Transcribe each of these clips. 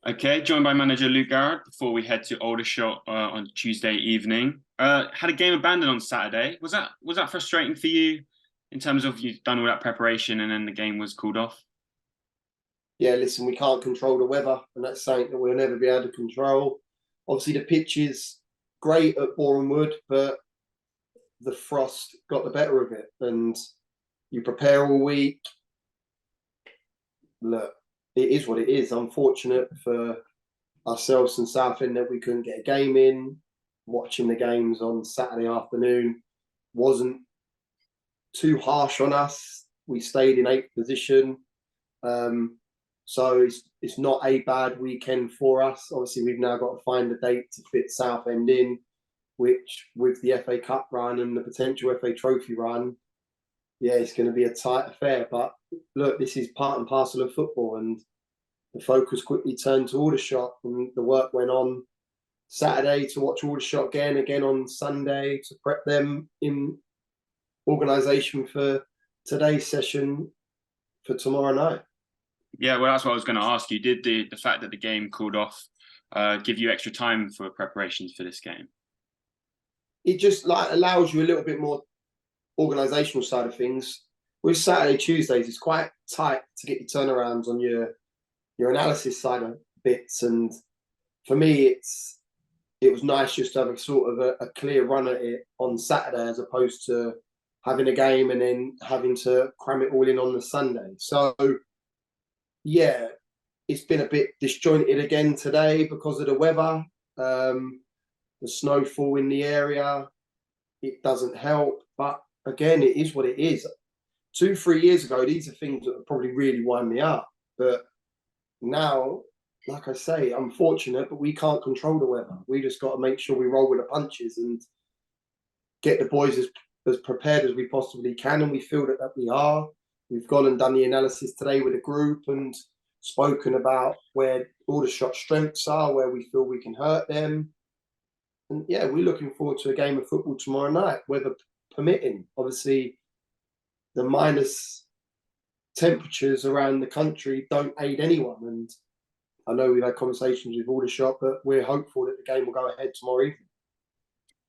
Okay, joined by manager Luke Garrard before we head to Aldershot on Tuesday evening. Had a game abandoned on Saturday. Was that frustrating for you in terms of you've done all that preparation and then the game was called off? Yeah, listen, we can't control the weather, and that's something that we'll never be able to control. Obviously, the pitch is great at Boreham Wood, but the frost got the better of it. And you prepare all week. Look, it is what it is. Unfortunate for ourselves and Southend that we couldn't get a game in. Watching the games on Saturday afternoon wasn't too harsh on us. We stayed in eighth position. So it's not a bad weekend for us. Obviously, we've now got to find a date to fit Southend in, which with the FA Cup run and the potential FA Trophy run, yeah, it's going to be a tight affair. But look, this is part and parcel of football, and the focus quickly turned to Aldershot, and the work went on Saturday to watch Aldershot again on Sunday to prep them in organisation for today's session for tomorrow night. Yeah, well, that's what I was going to ask you. Did the fact that the game called off give you extra time for preparations for this game? It just like allows you a little bit more organisational side of things. With Saturday, Tuesdays, it's quite tight to get your turnarounds on your analysis side of bits. And for me, it was nice just to have a sort of a clear run at it on Saturday as opposed to having a game and then having to cram it all in on the Sunday. So yeah, it's been a bit disjointed again today because of the weather, the snowfall in the area. It doesn't help, but again, it is what it is. 2, 3 years ago, these are things that would probably really wind me up. But now, like I say, I'm fortunate, but we can't control the weather. We just got to make sure we roll with the punches and get the boys as prepared as we possibly can. And we feel that we are. We've gone and done the analysis today with a group and spoken about where all the shot strengths are, where we feel we can hurt them. And yeah, we're looking forward to a game of football tomorrow night, weather permitting. Obviously, the minus temperatures around the country don't aid anyone. And I know we've had conversations with Aldershot, but we're hopeful that the game will go ahead tomorrow evening.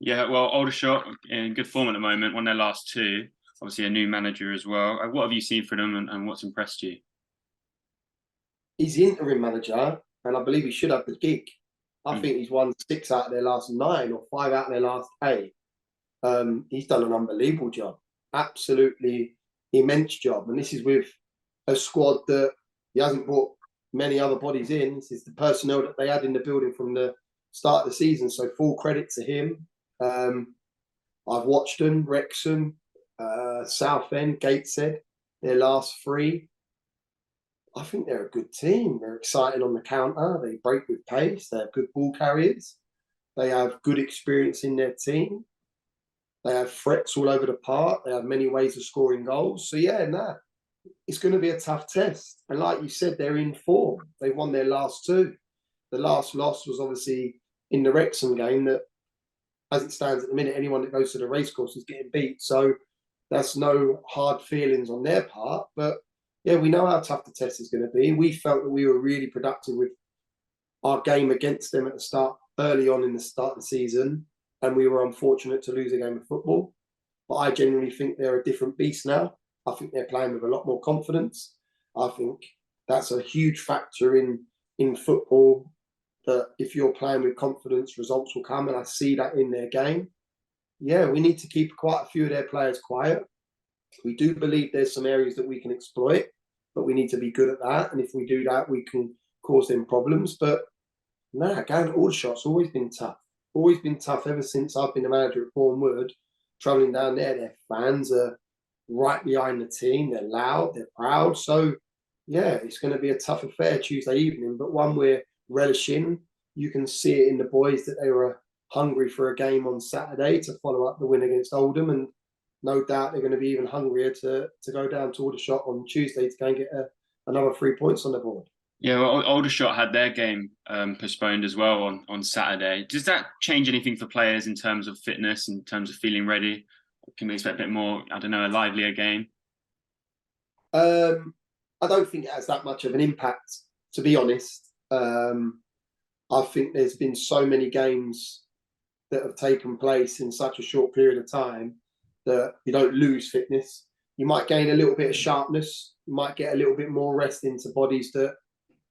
Yeah, well, Aldershot in good form at the moment, won their last two. Obviously, a new manager as well. What have you seen from them and what's impressed you? He's the interim manager, and I believe he should have the gig. I think he's won 6 out of their last 9 or 5 out of their last 8. He's done an unbelievable job, absolutely immense job. And this is with a squad that he hasn't brought many other bodies in. This is the personnel that they had in the building from the start of the season. So full credit to him. I've watched them, Wrexham, Southend, Gateshead, their last 3. I think they're a good team. They're exciting on the counter. They break with pace. They have good ball carriers. They have good experience in their team. They have threats all over the park. They have many ways of scoring goals. So yeah, it's going to be a tough test. And like you said, they're in form. They won their last 2. The last loss was obviously in the Wrexham game that, as it stands at the minute, anyone that goes to the racecourse is getting beat. So that's no hard feelings on their part. But yeah, we know how tough the test is going to be. We felt that we were really productive with our game against them at the start, early on in the start of the season, and we were unfortunate to lose a game of football. But I genuinely think they're a different beast now. I think they're playing with a lot more confidence. I think that's a huge factor in football, that if you're playing with confidence, results will come, and I see that in their game. Yeah, we need to keep quite a few of their players quiet. We do believe there's some areas that we can exploit, but we need to be good at that. And if we do that, we can cause them problems. But going to Aldershot's always been tough. Always been tough ever since I've been the manager at Boreham Wood. Travelling down there, their fans are right behind the team. They're loud, they're proud. So, yeah, it's going to be a tough affair Tuesday evening, but one we're relishing. You can see it in the boys that they were hungry for a game on Saturday to follow up the win against Oldham, and no doubt they're going to be even hungrier to go down to Aldershot on Tuesday to go and get another 3 points on the board. Yeah, well, Aldershot had their game postponed as well on Saturday. Does that change anything for players in terms of fitness, in terms of feeling ready? Can we expect a bit more, I don't know, a livelier game? I don't think it has that much of an impact, to be honest. I think there's been so many games that have taken place in such a short period of time that you don't lose fitness. You might gain a little bit of sharpness. You might get a little bit more rest into bodies that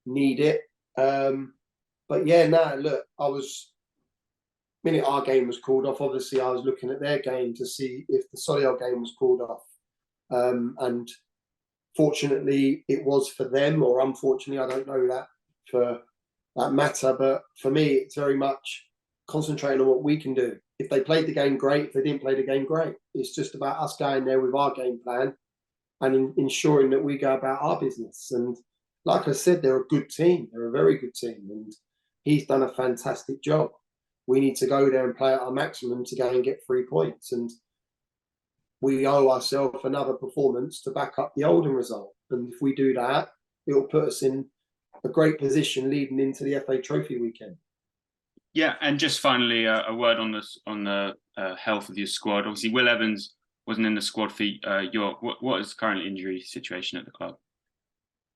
need it. But yeah, no, look, minute our game was called off, obviously I was looking at their game to see if the Solihull game was called off. And fortunately it was for them, or unfortunately, I don't know that for that matter. But for me, it's very much concentrating on what we can do. If they played the game, great. If they didn't play the game, great. It's just about us going there with our game plan and ensuring that we go about our business. And like I said, they're a good team. They're a very good team. And he's done a fantastic job. We need to go there and play at our maximum to go and get 3 points. And we owe ourselves another performance to back up the Oldham result. And if we do that, it'll put us in a great position leading into the FA Trophy weekend. Yeah, and just finally, a word on the health of your squad. Obviously, Will Evans wasn't in the squad for York. What is the current injury situation at the club?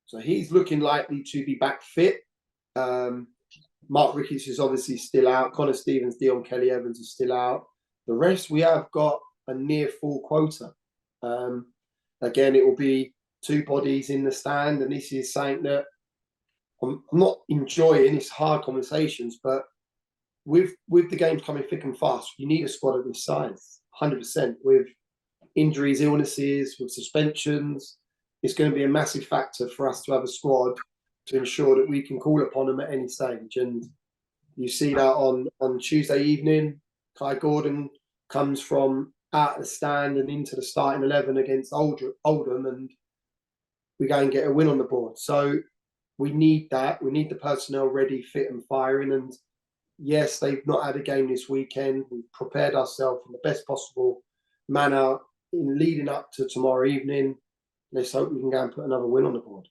So he's looking likely to be back fit. Mark Ricketts is obviously still out. Connor Stevens, Dion Kelly Evans are still out. The rest, we have got a near full quota. Again, it will be 2 bodies in the stand, and this is something that I'm not enjoying. It's hard conversations, but with the games coming thick and fast, you need a squad of this size, 100%. With injuries, illnesses, with suspensions, it's going to be a massive factor for us to have a squad to ensure that we can call upon them at any stage. And you see that on Tuesday evening, Kai Gordon comes from out of the stand and into the starting 11 against Oldham, and we go and get a win on the board. So we need that. We need the personnel ready, fit and firing. And yes, they've not had a game this weekend. We've prepared ourselves in the best possible manner in leading up to tomorrow evening. Let's hope we can go and put another win on the board.